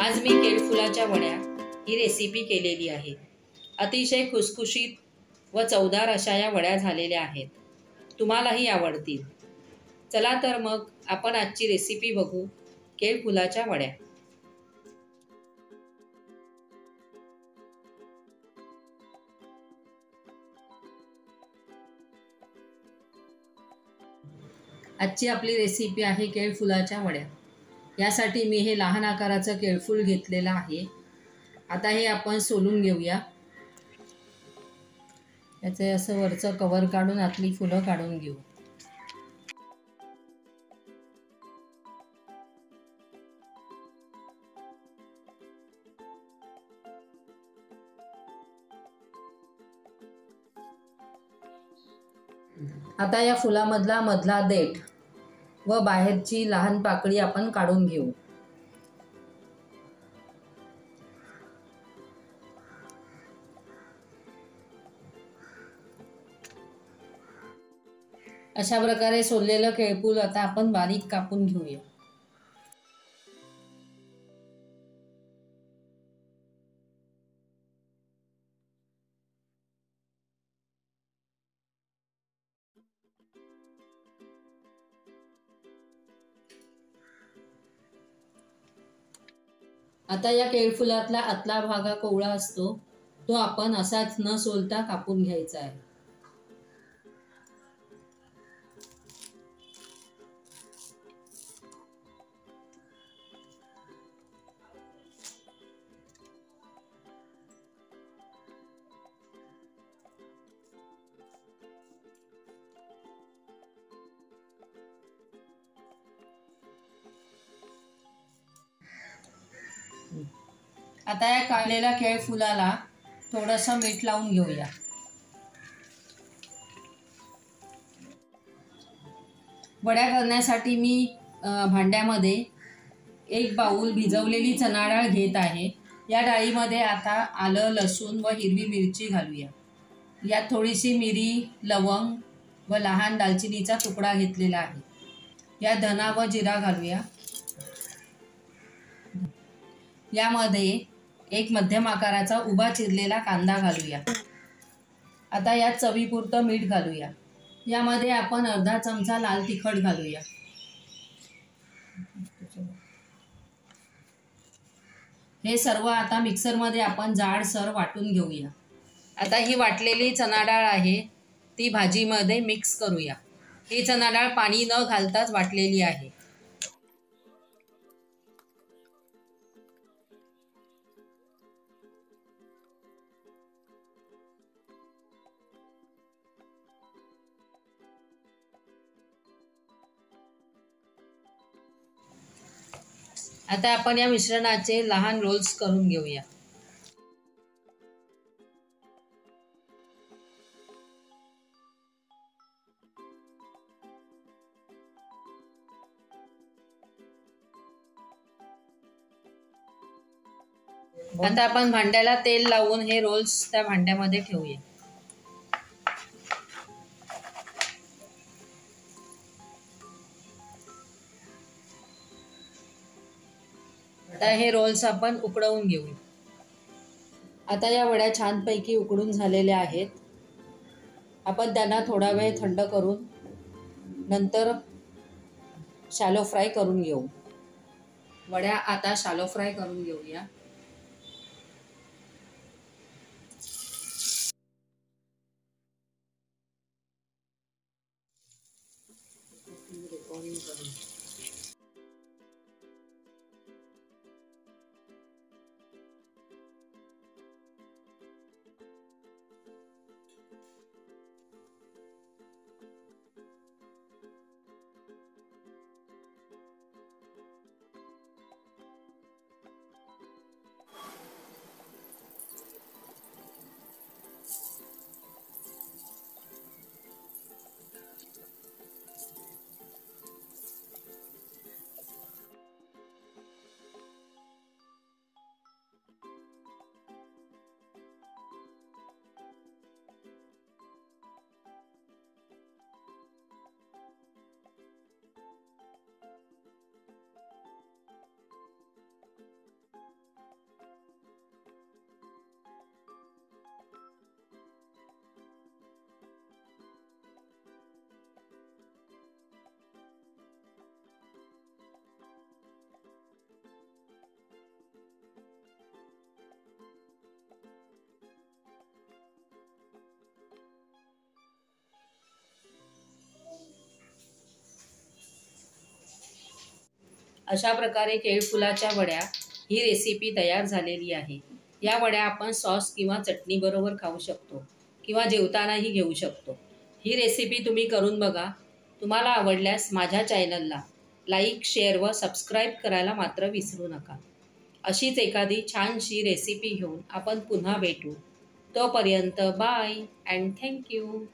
आज मी केळफुलाच्या वड्या ही रेसिपी केलेली आहे। अतिशय खुसखुशीत व चवदार अशा या वड्या झालेल्या आहेत। तुम्हालाही आवडतील। चला तर मग आपण आजची रेसिपी बघू, केळफुलाच्या वड्या। आजची आपली रेसिपी आहे केळफुलाच्या वड्या। यासाठी मी हे लहान आकाराचं केळफूल घेतलेलं आहे। आता हे आपण सोलून घेऊया। याचे असं वरचं कवर काढून आतली फुलं काढून घेऊ। आता या फुलामधला मधला देठ व बाहेरची लहान पाकळी आपण काढून घेऊ। अशा प्रकारे सोललेलं केळफूल आता आपण बारीक कापून घेऊया। आता या केळफुलातला आतला भाग कोवळा असतो, तो आपण असाच न सोलता कापून घ्यायचा आहे। आता या काढलेल्या केळफुलाला थोडंसं मीठ लावून घेऊया। वड्या करण्यासाठी मी भांड्यामध्ये एक बाउल भिजवलेली चणा डाळ घेत आहे। या डाळीमध्ये आता आलं, लसूण व हिरवी मिरची घालूया। यात थोडीशी मिरी, लवंग व लहान दालचिनीचा तुकडा घेतलेला आहे। या धना व जिरा घालूया। यामध्ये एक मध्यम आकाराचा उभा चिरलेला कांदा घालूया। आता यात चवीपुरतं मीठ घालूया। यामध्ये आपण अर्धा चमचा लाल तिखट घालूया। हे सर्व आता मिक्सरमध्ये आपण जाडसर वाटून घेऊया। आता ही वाटलेली चणा डाळ आहे ती भाजीमध्ये मिक्स करूया। ही चणा डाळ पाणी न घालताच वाटलेली आहे। आता आपण या मिश्रणाचे लहान रोल्स करून घेऊया। आता आपण भांड्याला तेल लावून हे रोल्स त्या भांड्यामध्ये ठेवूया। आता हे रोल्स आपण उकडवून घेऊ। आता या वड्या छानपैकी उकडून झालेल्या आहेत। आपण त्यांना थोडा वेळ थंड करून नंतर शॅलो फ्राय करून घेऊ। वड्या आता शॅलो फ्राय करून घेऊया। अशा प्रकारे केळफुलाच्या वड्या ही रेसिपी तयार झालेली आहे. या वड्या आपण सॉस किंवा चटणीबरोबर खाऊ शकतो किंवा जेवतानाही घेऊ शकतो. ही रेसिपी तुम्ही करून बघा. तुम्हाला आवडल्यास माझ्या चॅनलला लाईक, शेअर व सबस्क्राईब करायला मात्र विसरू नका. अशीच एखादी छानशी रेसिपी घेऊन आपण पुन्हा भेटू. तोपर्यंत बाय अँड थँक्यू.